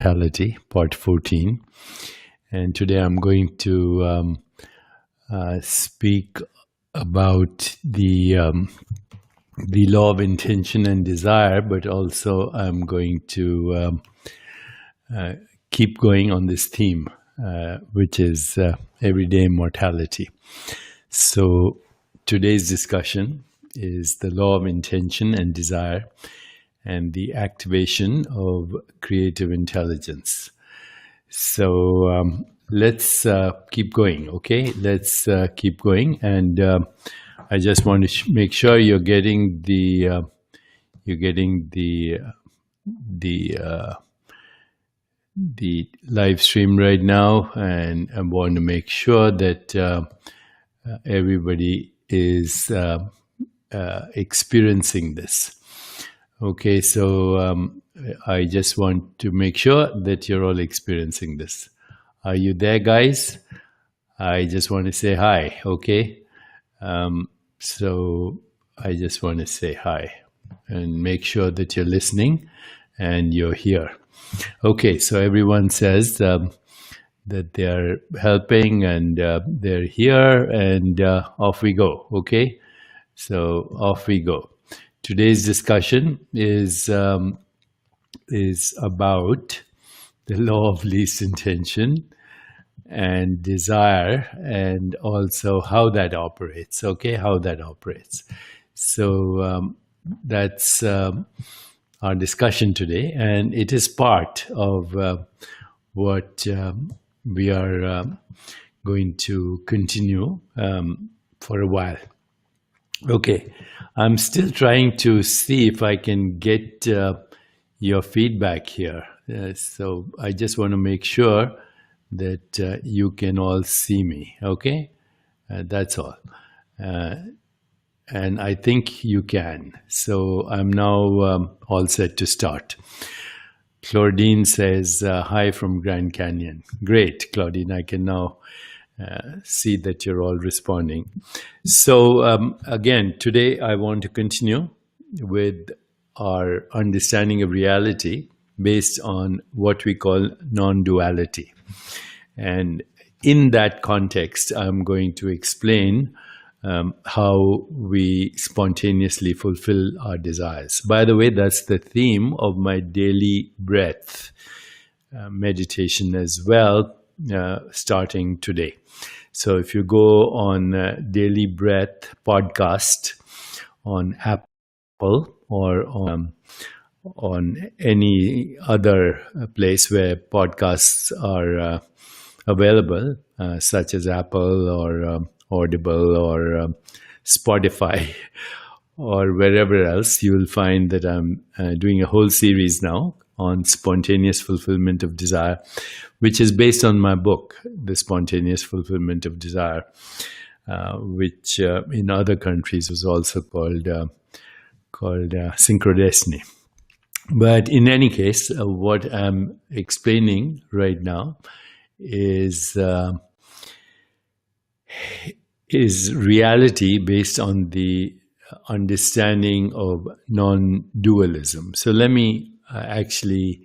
Immortality, Part 14. And today I'm going to speak about the law of intention and desire, but also I'm going to keep going on this theme, which is everyday immortality. So today's discussion is the law of intention and desire and the activation of creative intelligence. So let's keep going, okay? Let's keep going, and I just want to make sure you're getting the live stream right now, and I want to make sure that everybody is experiencing this. Okay, so I just want to make sure that you're all experiencing this. Are you there, guys? I just want to say hi, okay? So I just want to say hi and make sure that you're listening and you're here. Okay, so everyone says that they're helping and they're here, and off we go, okay? So off we go. Today's discussion is about the law of least intention and desire, and also how that operates. Okay, how that operates. So that's our discussion today, and it is part of what we are going to continue for a while. Okay, I'm still trying to see if I can get your feedback here. So I just want to make sure that you can all see me, okay? That's all. And I think you can. So I'm now all set to start. Claudine says, hi from Grand Canyon. Great, Claudine, I can now see that you're all responding. So again, today I want to continue with our understanding of reality based on what we call non-duality. And in that context, I'm going to explain how we spontaneously fulfill our desires. By the way, that's the theme of my daily breath meditation as well, starting today. So if you go on Daily Breath podcast on Apple or on any other place where podcasts are available, such as Apple or Audible or Spotify or wherever else, you will find that I'm doing a whole series now on spontaneous fulfillment of desire, which is based on my book, The Spontaneous Fulfillment of Desire, which in other countries was also called Synchrodestiny. But in any case, what I'm explaining right now is reality based on the understanding of non-dualism. So let me actually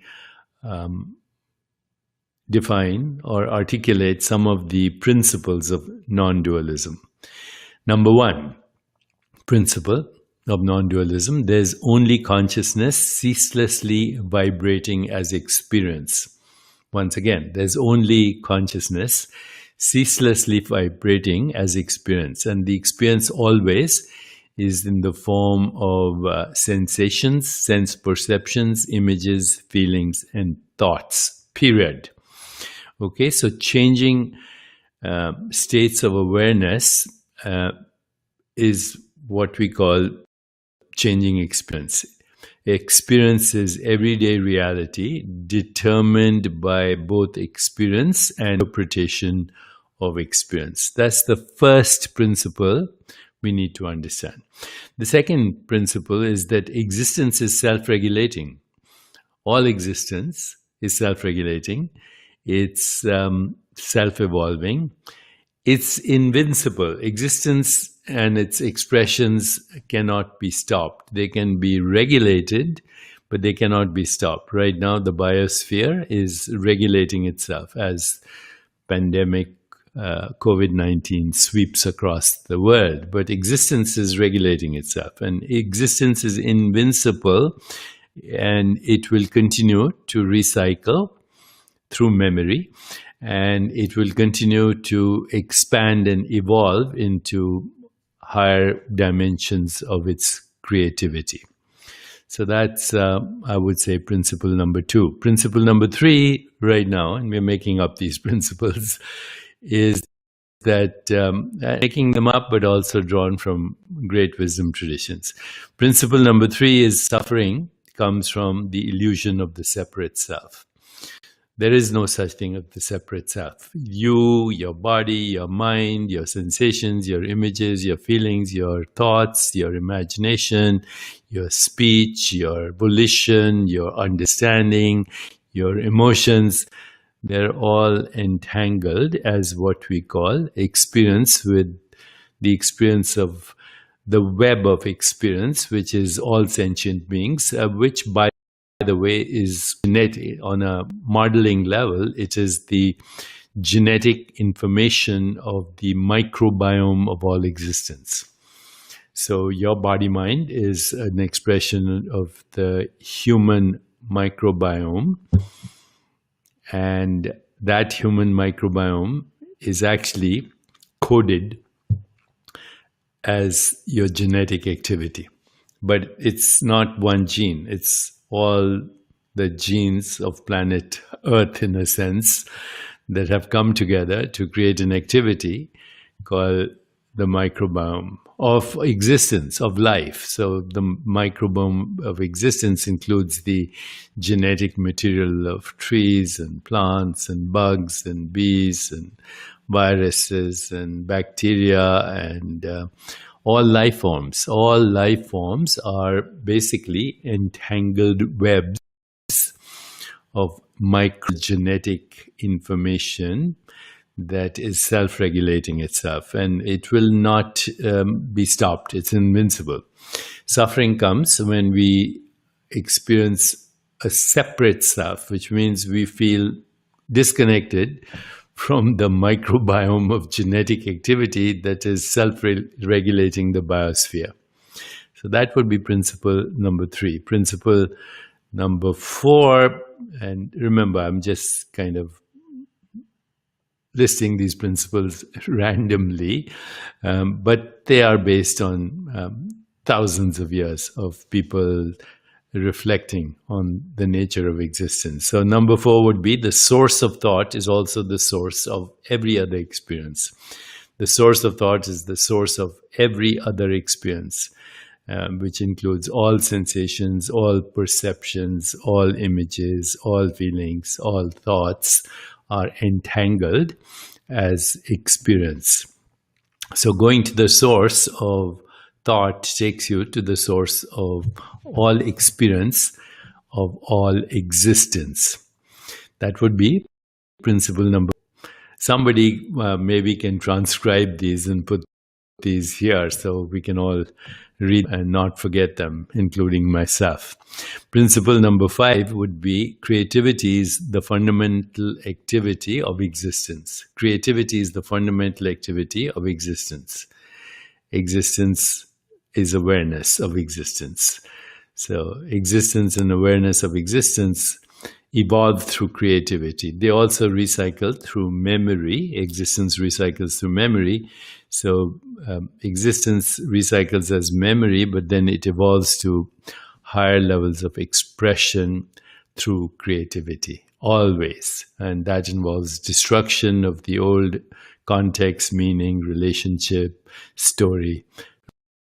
define or articulate some of the principles of non-dualism. Number one principle of non-dualism: there's only consciousness ceaselessly vibrating as experience. Once again, there's only consciousness ceaselessly vibrating as experience, and the experience always is in the form of sensations, sense perceptions, images, feelings, and thoughts, period. Okay, so changing states of awareness is what we call changing experience. Experience is everyday reality determined by both experience and interpretation of experience. That's the first principle we need to understand. The second principle is that existence is self-regulating. All existence is self-regulating. It's self-evolving. It's invincible. Existence and its expressions cannot be stopped. They can be regulated, but they cannot be stopped. Right now, the biosphere is regulating itself as pandemic COVID-19 sweeps across the world, but existence is regulating itself, and existence is invincible, and it will continue to recycle through memory, and it will continue to expand and evolve into higher dimensions of its creativity. So that's, I would say, principle number 2. Principle number 3 right now, and we're making up these principles, is that making them up, but also drawn from great wisdom traditions. Principle number 3 is suffering comes from the illusion of the separate self. There is no such thing as the separate self. You, your body, your mind, your sensations, your images, your feelings, your thoughts, your imagination, your speech, your volition, your understanding, your emotions, they're all entangled as what we call experience with the experience of the web of experience, which is all sentient beings, which by the way is genetic. On a modeling level, it is the genetic information of the microbiome of all existence. So your body-mind is an expression of the human microbiome, and that human microbiome is actually coded as your genetic activity. But it's not one gene. It's all the genes of planet Earth, in a sense, that have come together to create an activity called the microbiome of existence, of life. So the microbiome of existence includes the genetic material of trees and plants and bugs and bees and viruses and bacteria and all life forms. All life forms are basically entangled webs of microgenetic information that is self-regulating itself, and it will not be stopped. It's invincible. Suffering comes when we experience a separate self, which means we feel disconnected from the microbiome of genetic activity that is self-regulating the biosphere. So that would be principle number 3. Principle number 4, and remember, I'm just kind of listing these principles randomly, but they are based on thousands of years of people reflecting on the nature of existence. So number 4 would be the source of thought is also the source of every other experience. The source of thought is the source of every other experience, which includes all sensations, all perceptions, all images, all feelings, all thoughts are entangled as experience. So going to the source of thought takes you to the source of all experience, of all existence. That would be principle number. Somebody maybe can transcribe these and put these here so we can all read and not forget them, including myself. Principle number 5 would be creativity is the fundamental activity of existence. Creativity is the fundamental activity of existence. Existence is awareness of existence. So existence and awareness of existence evolve through creativity. They also recycle through memory. Existence recycles through memory. So existence recycles as memory, but then it evolves to higher levels of expression through creativity, always. And that involves destruction of the old context, meaning, relationship, story,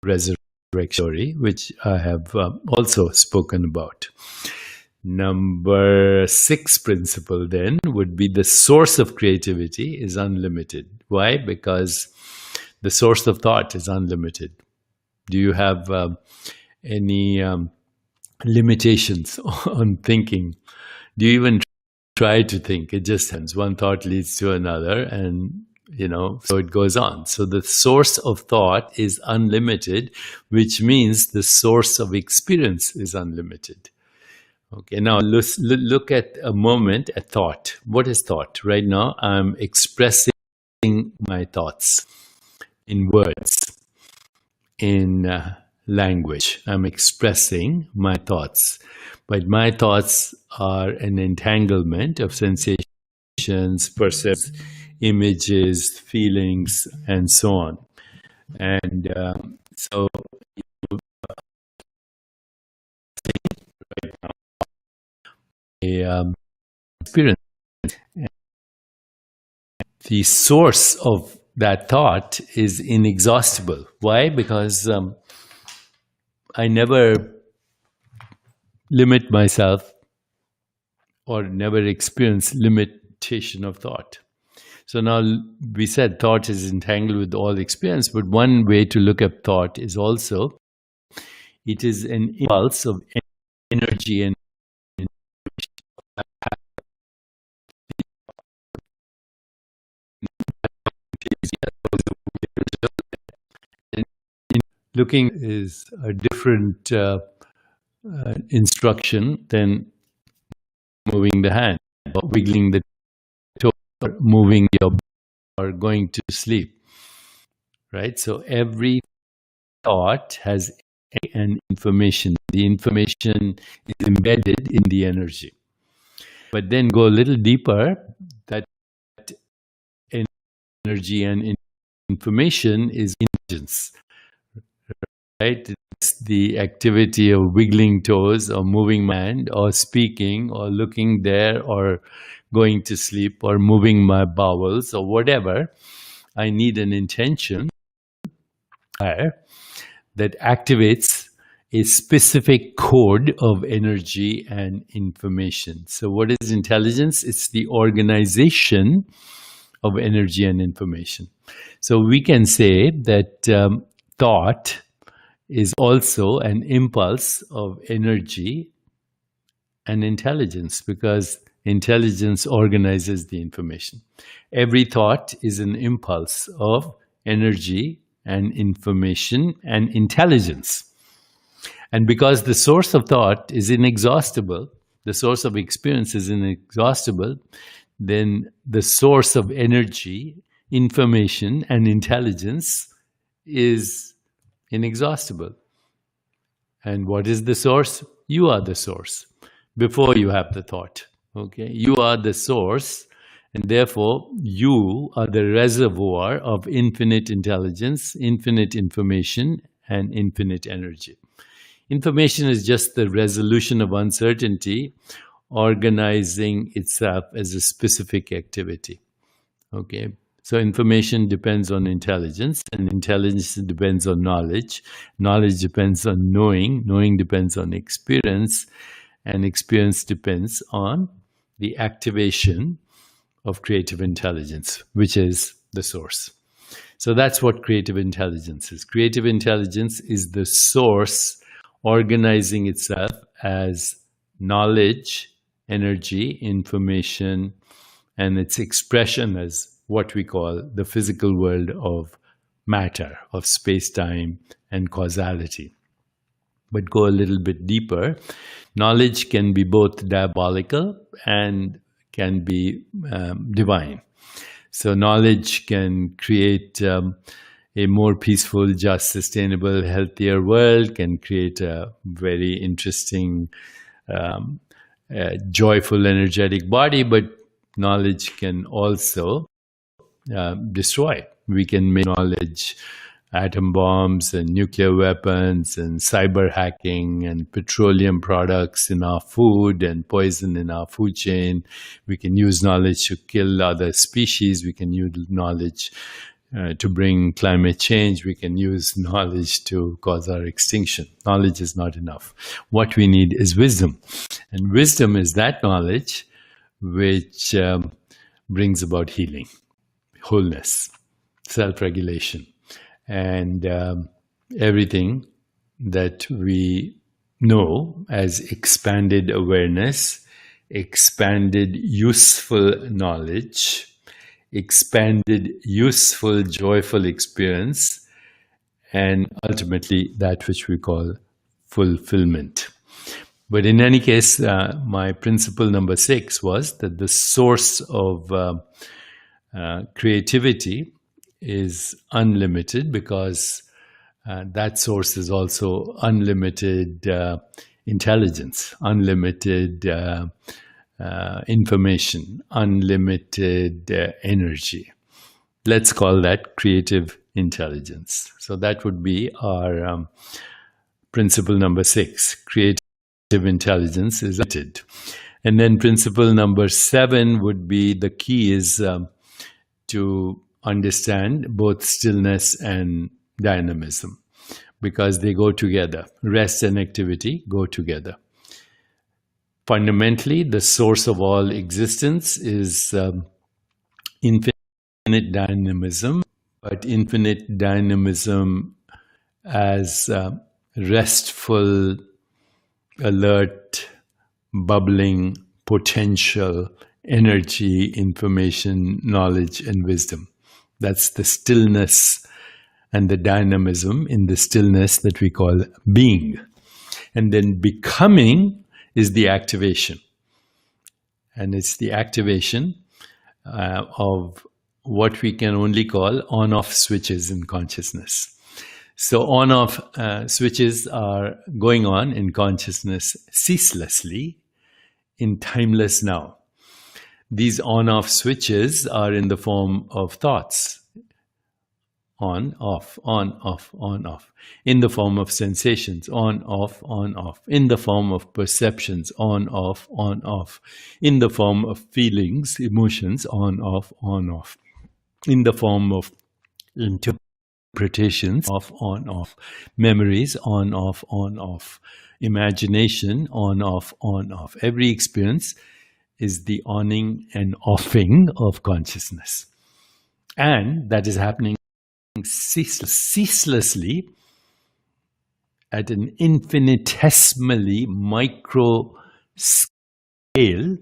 resurrection story, which I have also spoken about. Number 6 principle then would be the source of creativity is unlimited. Why? Because the source of thought is unlimited. Do you have any limitations on thinking? Do you even try to think? It just happens. One thought leads to another, and so it goes on. So the source of thought is unlimited, which means the source of experience is unlimited. Okay, now look at a moment, a thought. What is thought? Right now, I'm expressing my thoughts in words, in language. I'm expressing my thoughts. But my thoughts are an entanglement of sensations, perceptions, images, feelings, and so on. And so, a experience. The source of that thought is inexhaustible. Why? Because I never limit myself or never experience limitation of thought. So now we said thought is entangled with all experience, but one way to look at thought is also it is an impulse of energy and looking is a different instruction than moving the hand or wiggling the toe or moving your or going to sleep, right? So every thought has an information. The information is embedded in the energy. But then go a little deeper, that energy and information is intelligence, right? It's the activity of wiggling toes or moving my hand or speaking or looking there or going to sleep or moving my bowels or whatever. I need an intention that activates a specific code of energy and information. So what is intelligence? It's the organization of energy and information. So we can say that thought is also an impulse of energy and intelligence, because intelligence organizes the information. Every thought is an impulse of energy and information and intelligence. And because the source of thought is inexhaustible, the source of experience is inexhaustible, then the source of energy, information, and intelligence is inexhaustible. And what is the source? You are the source before you have the thought. Okay, you are the source, and therefore you are the reservoir of infinite intelligence, infinite information, and infinite energy. Information is just the resolution of uncertainty organizing itself as a specific activity. Okay, so information depends on intelligence, and intelligence depends on knowledge. Knowledge depends on knowing. Knowing depends on experience, and experience depends on the activation of creative intelligence, which is the source. So that's what creative intelligence is. Creative intelligence is the source organizing itself as knowledge, energy, information, and its expression as what we call the physical world of matter, of space-time and causality. But go a little bit deeper. Knowledge can be both diabolical and can be divine. So knowledge can create a more peaceful, just, sustainable, healthier world, can create a very interesting, joyful, energetic body, but knowledge can also destroy. We can make knowledge atom bombs and nuclear weapons and cyber hacking and petroleum products in our food and poison in our food chain. We can use knowledge to kill other species. We can use knowledge to bring climate change. We can use knowledge to cause our extinction. Knowledge is not enough. What we need is wisdom. And wisdom is that knowledge which brings about healing, wholeness, self-regulation, and everything that we know as expanded awareness, expanded useful knowledge, expanded useful joyful experience, and ultimately that which we call fulfillment. But in any case, my principle number 6 was that the source of creativity is unlimited, because that source is also unlimited intelligence, unlimited information, unlimited energy. Let's call that creative intelligence. So that would be our principle number 6. Creative intelligence is limited. And then principle number 7 would be, the key is to understand both stillness and dynamism, because they go together. Rest and activity go together. Fundamentally, the source of all existence is infinite dynamism, but infinite dynamism as restful, alert, bubbling, potential, energy, information, knowledge, and wisdom. That's the stillness and the dynamism in the stillness that we call being. And then becoming is the activation. And it's the activation of what we can only call on-off switches in consciousness. So on-off switches are going on in consciousness ceaselessly in timeless now. These on-off switches are in the form of thoughts. On, off, in the form of sensations, on, off, in the form of perceptions, on, off, in the form of feelings, emotions, on, off, in the form of interpretations, off, memories, on, off, imagination, on, off. Every experience is the onning and offing of consciousness. And that is happening ceaselessly at an infinitesimally micro scale,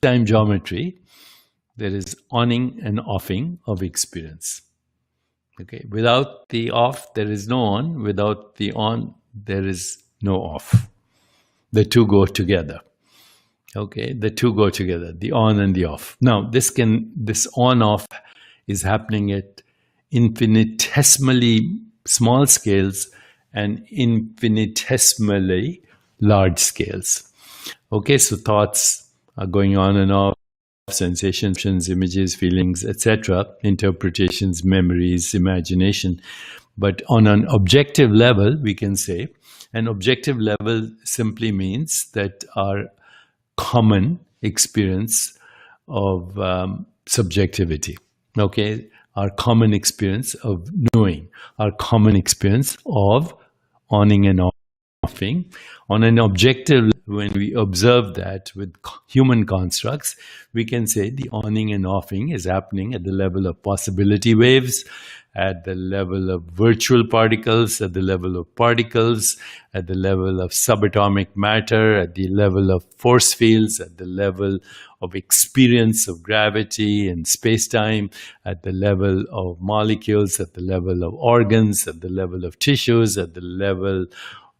time geometry. There is onning and offing of experience. Okay, without the off, there is no on. Without the on, there is no off. The two go together. Okay, the two go together, the on and the off. Now, this on-off is happening at infinitesimally small scales and infinitesimally large scales. Okay, so thoughts are going on and off, sensations, images, feelings, etc., interpretations, memories, imagination. But on an objective level, we can say, an objective level simply means that our common experience of subjectivity, okay, our common experience of knowing, our common experience of onning and offing. On an objective, when we observe that with human constructs, we can say the onning and offing is happening at the level of possibility waves, at the level of virtual particles, at the level of particles, at the level of subatomic matter, at the level of force fields, at the level of experience of gravity and space-time, at the level of molecules, at the level of organs, at the level of tissues, at the level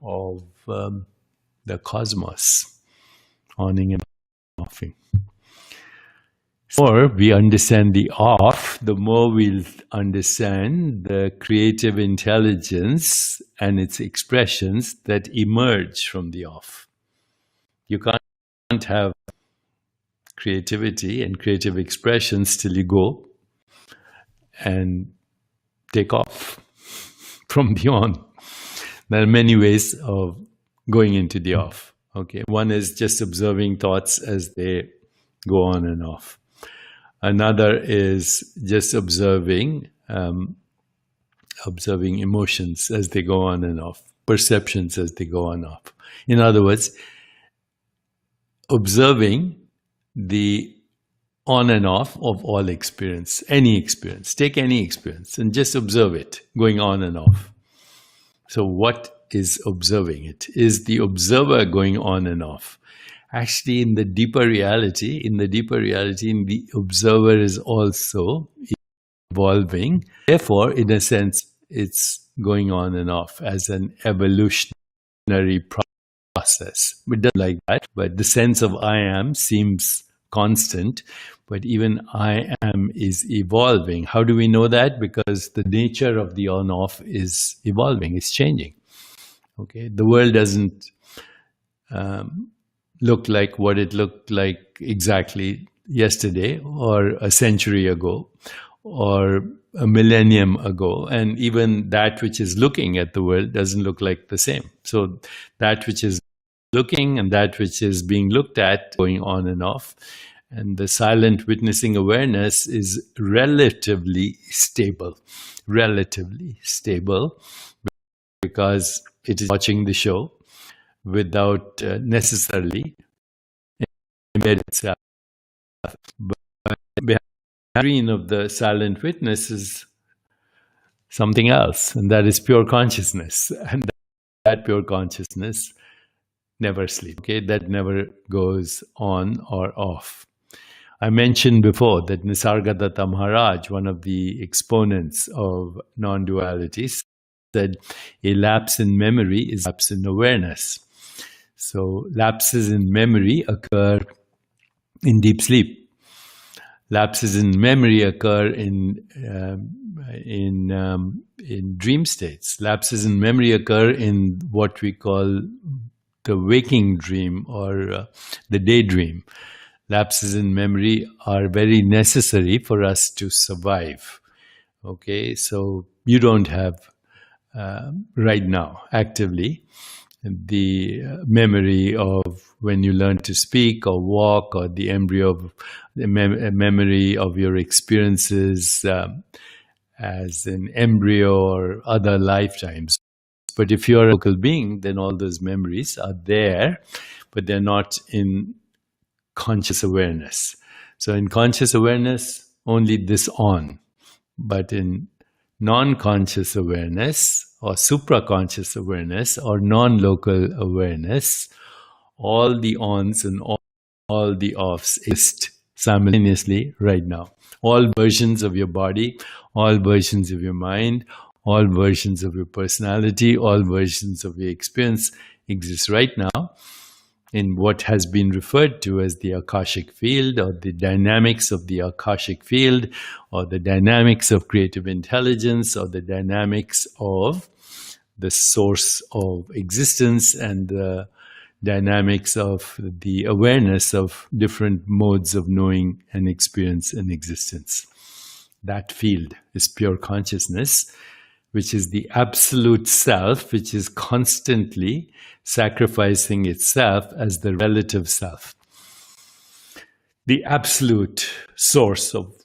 of the cosmos, onning and offing. The more we understand the off, the more we'll understand the creative intelligence and its expressions that emerge from the off. You can't have creativity and creative expressions till you go and take off from the on. There are many ways of going into the off. Okay, one is just observing thoughts as they go on and off. Another is just observing emotions as they go on and off, perceptions as they go on and off. In other words, observing the on and off of all experience, any experience. Take any experience and just observe it going on and off. So what is observing it? Is the observer going on and off? Actually, in the deeper reality, the observer is also evolving. Therefore, in a sense, it's going on and off as an evolutionary process. It doesn't like that, but the sense of I am seems constant, but even I am is evolving. How do we know that? Because the nature of the on-off is evolving, it's changing. Okay, the world doesn't look like what it looked like exactly yesterday or a century ago or a millennium ago, and even that which is looking at the world doesn't look like the same. So that which is looking and that which is being looked at going on and off, and the silent witnessing awareness is relatively stable because it is watching the show without necessarily embed itself. But behind the screen of the silent witness is something else, and that is pure consciousness. And that pure consciousness never sleeps. Okay, that never goes on or off. I mentioned before that Nisargadatta Maharaj, one of the exponents of non-duality, said a lapse in memory is a lapse in awareness. So lapses in memory occur in deep sleep. Lapses in memory occur in dream states. Lapses in memory occur in what we call the waking dream or the daydream. Lapses in memory are very necessary for us to survive. Okay, so you don't have right now actively the memory of when you learn to speak or walk, or the embryo of the memory of your experiences as an embryo or other lifetimes. But if you're a local being, then all those memories are there, but they're not in conscious awareness. So in conscious awareness, only this on. But in non-conscious awareness or supraconscious awareness or non-local awareness, all the ons and all the offs exist simultaneously right now. All versions of your body, all versions of your mind, all versions of your personality, all versions of your experience exist right now in what has been referred to as the Akashic field, or the dynamics of the Akashic field, or the dynamics of creative intelligence, or the dynamics of the source of existence, and the dynamics of the awareness of different modes of knowing and experience and existence. That field is pure consciousness, which is the absolute self, which is constantly sacrificing itself as the relative self. The absolute source of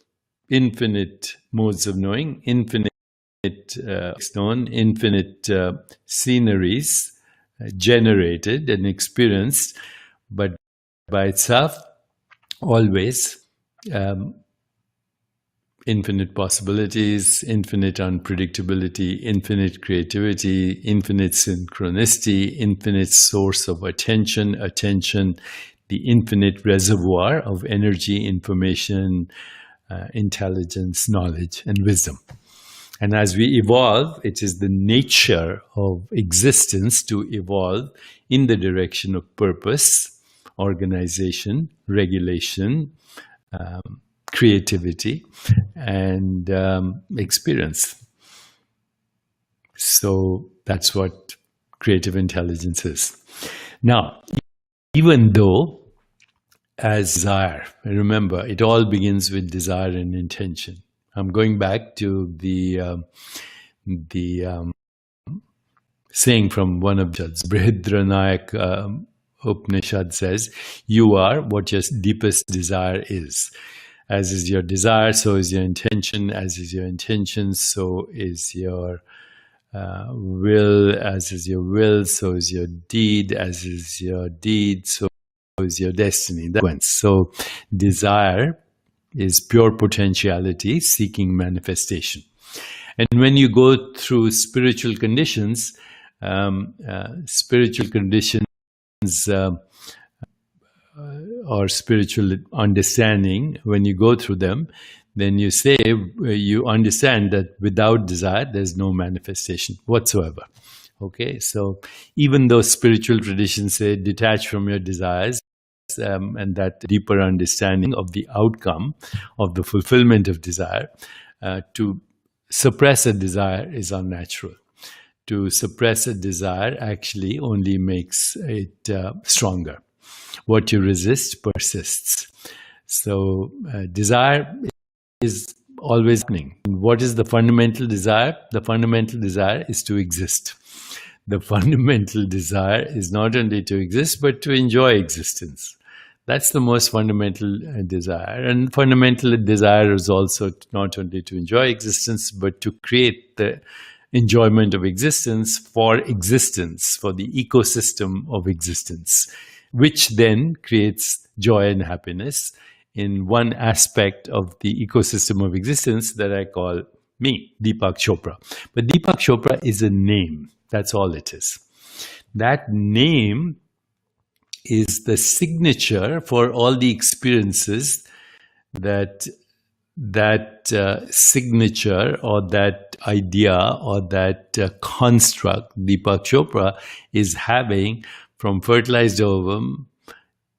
infinite modes of knowing, infinite known, infinite sceneries generated and experienced, but by itself, always infinite possibilities, infinite unpredictability, infinite creativity, infinite synchronicity, infinite source of attention, the infinite reservoir of energy, information, intelligence, knowledge, and wisdom. And as we evolve, it is the nature of existence to evolve in the direction of purpose, organization, regulation, creativity, and experience. So that's what creative intelligence is. Now, even though as desire, remember, it all begins with desire and intention. I'm going back to the saying from one of the Brihadranayaka Upanishad says, "You are what your deepest desire is. As is your desire, so is your intention. As is your intention, so is your will. As is your will, so is your deed. As is your deed, so is your destiny." So desire is pure potentiality seeking manifestation. And when you go through spiritual conditions or spiritual understanding, when you go through them, then you say, you understand that without desire, there's no manifestation whatsoever. Okay, so even though spiritual traditions say detach from your desires, and that deeper understanding of the outcome of the fulfillment of desire, to suppress a desire is unnatural. To suppress a desire actually only makes it stronger. What you resist persists. So desire is always happening. What is the fundamental desire? The fundamental desire is to exist. The fundamental desire is not only to exist, but to enjoy existence. That's the most fundamental desire. And fundamental desire is also not only to enjoy existence, but to create the enjoyment of existence, for the ecosystem of existence, which then creates joy and happiness in one aspect of the ecosystem of existence that I call me, Deepak Chopra. But Deepak Chopra is a name. That's all it is. That name is the signature for all the experiences that signature or that idea or that construct Deepak Chopra is having from fertilized ovum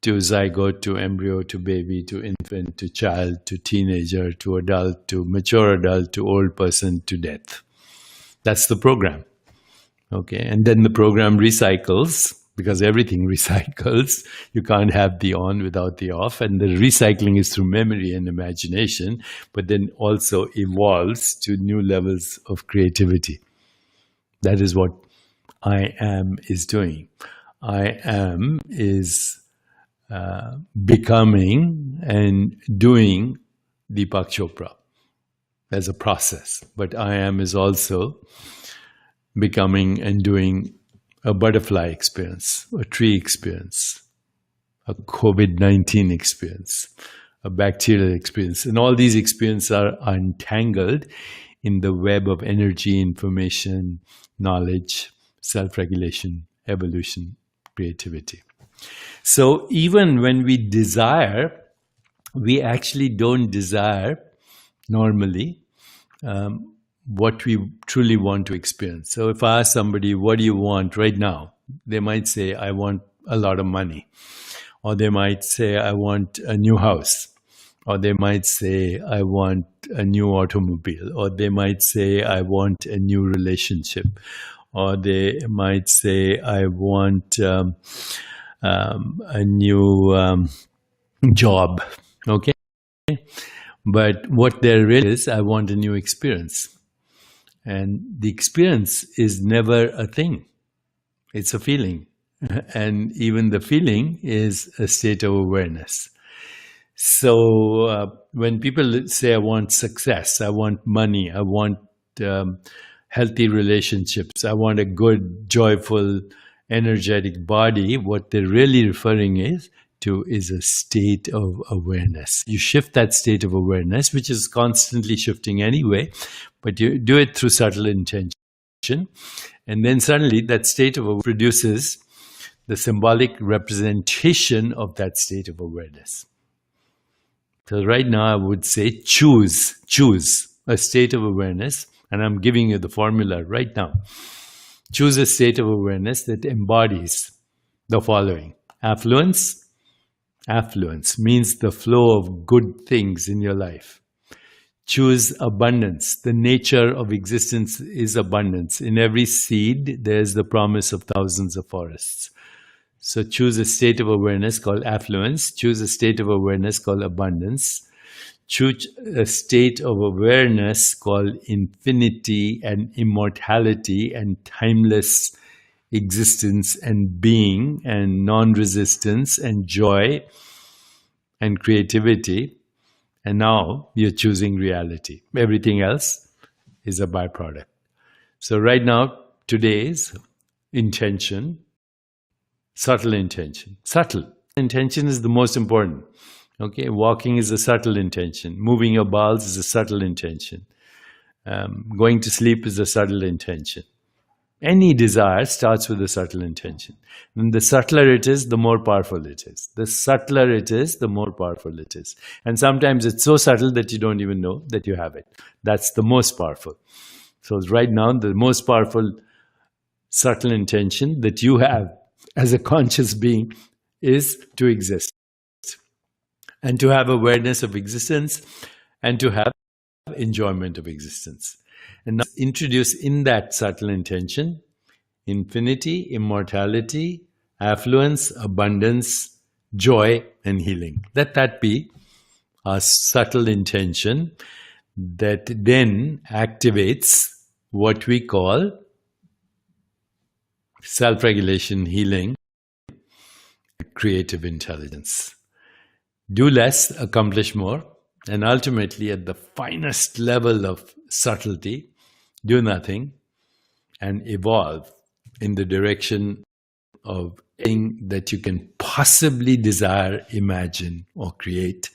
to zygote to embryo to baby to infant to child to teenager to adult to mature adult to old person to death. That's the program. Okay, and then the program recycles, because everything recycles. You can't have the on without the off. And the recycling is through memory and imagination, but then also evolves to new levels of creativity. That is what I am is doing. I am is becoming and doing Deepak Chopra as a process. But I am is also becoming and doing a butterfly experience, a tree experience, a COVID-19 experience, a bacterial experience. And all these experiences are entangled in the web of energy, information, knowledge, self-regulation, evolution, creativity. So even when we desire, we actually don't desire normally what we truly want to experience. So if I ask somebody, what do you want right now? They might say, I want a lot of money. Or they might say, I want a new house. Or they might say, I want a new automobile. Or they might say, I want a new relationship. Or they might say, I want a new job. Okay? But what there really is, I want a new experience. And the experience is never a thing. It's a feeling. And even the feeling is a state of awareness. So when people say, I want success, I want money, I want healthy relationships, I want a good, joyful, energetic body, what they're really referring to is a state of awareness. You shift that state of awareness, which is constantly shifting anyway, but you do it through subtle intention. And then suddenly that state of awareness produces the symbolic representation of that state of awareness. So right now I would say choose a state of awareness, and I'm giving you the formula right now. Choose a state of awareness that embodies the following. Affluence. Affluence means the flow of good things in your life. Choose abundance. The nature of existence is abundance. In every seed, there's the promise of thousands of forests. So choose a state of awareness called affluence. Choose a state of awareness called abundance. Choose a state of awareness called infinity and immortality and timeless existence and being and non-resistance and joy and creativity. And now you're choosing reality. Everything else is a byproduct. So right now, today's intention, subtle intention. Subtle intention is the most important. Okay, walking is a subtle intention. Moving your bowels is a subtle intention. Going to sleep is a subtle intention. Any desire starts with a subtle intention. And the subtler it is, the more powerful it is. The subtler it is, the more powerful it is. And sometimes it's so subtle that you don't even know that you have it. That's the most powerful. So right now, the most powerful subtle intention that you have as a conscious being is to exist and to have awareness of existence and to have enjoyment of existence. And now introduce in that subtle intention infinity, immortality, affluence, abundance, joy, and healing. Let that be a subtle intention that then activates what we call self-regulation, healing, creative intelligence. Do less, accomplish more, and ultimately at the finest level of subtlety, do nothing and evolve in the direction of anything that you can possibly desire, imagine, or create,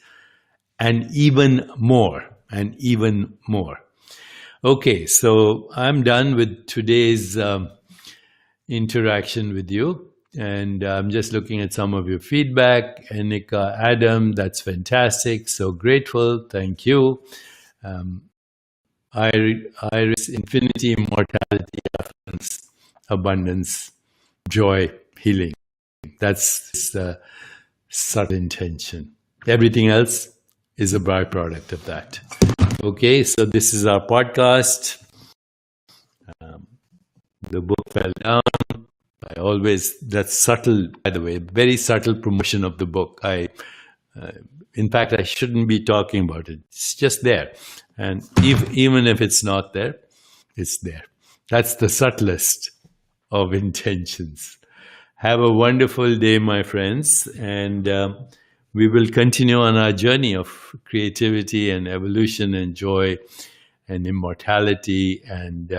and even more, and even more. Okay, so I'm done with today's interaction with you, and I'm just looking at some of your feedback. Anika, Adam, that's fantastic. So grateful. Thank you. Iris, infinity, immortality, affluence, abundance, joy, healing. That's the subtle intention. Everything else is a byproduct of that. Okay, so this is our podcast. The book fell down. That's subtle, by the way, very subtle promotion of the book. In fact, I shouldn't be talking about it. It's just there. And even if it's not there, it's there. That's the subtlest of intentions. Have a wonderful day, my friends. And we will continue on our journey of creativity and evolution and joy and immortality and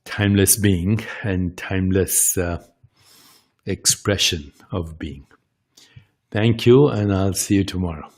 timeless being and timeless expression of being. Thank you, and I'll see you tomorrow.